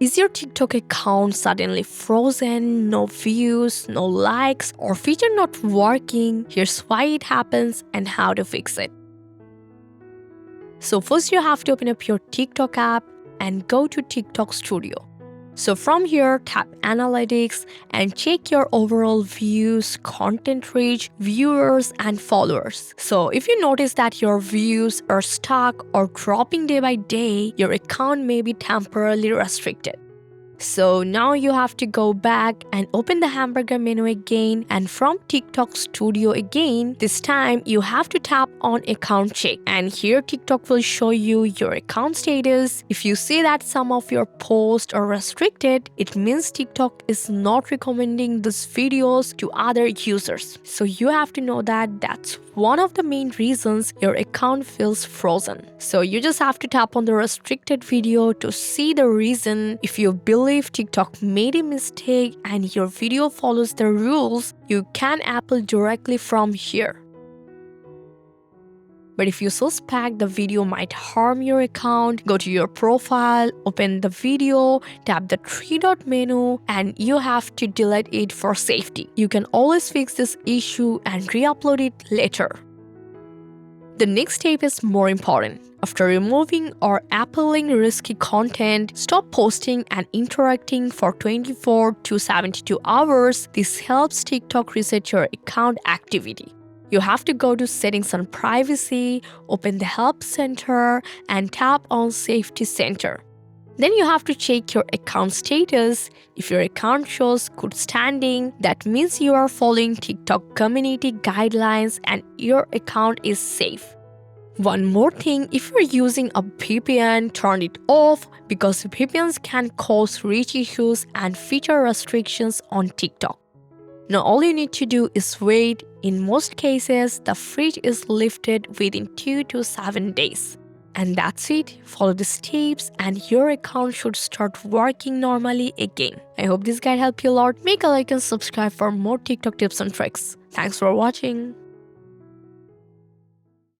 Is your TikTok account suddenly frozen, no views, no likes, or feature not working? Here's why it happens and how to fix it. So first you have to open up your TikTok app and go to TikTok Studio. So from here, tap Analytics and check your overall views, content reach, viewers, and followers. So if you notice that your views are stuck or dropping day by day, your account may be temporarily restricted. So now you have to go back and open the hamburger menu again, and from TikTok Studio again, this time you have to tap on account check, and here TikTok will show you your account status. If you see that some of your posts are restricted, it means TikTok is not recommending these videos to other users. So you have to know that that's one of the main reasons your account feels frozen. So you just have to tap on the restricted video to see the reason. If you believe TikTok made a mistake and your video follows the rules, you can appeal directly from here. But if you suspect the video might harm your account, go to your profile, open the video, tap the three-dot menu, and you have to delete it for safety. You can always fix this issue and re-upload it later. The next step is more important. After removing or appealing risky content, stop posting and interacting for 24 to 72 hours. This helps TikTok reset your account activity. You have to go to Settings and Privacy, open the Help Center, and tap on Safety Center. Then you have to check your account status. If your account shows good standing, that means you are following TikTok community guidelines and your account is safe. One more thing, if you're using a VPN, turn it off because VPNs can cause reach issues and feature restrictions on TikTok. Now all you need to do is wait. In most cases, the freeze is lifted within 2 to 7 days. And that's it. Follow the steps and your account should start working normally again. I hope this guide helped you a lot. Make a like and subscribe for more TikTok tips and tricks. Thanks for watching.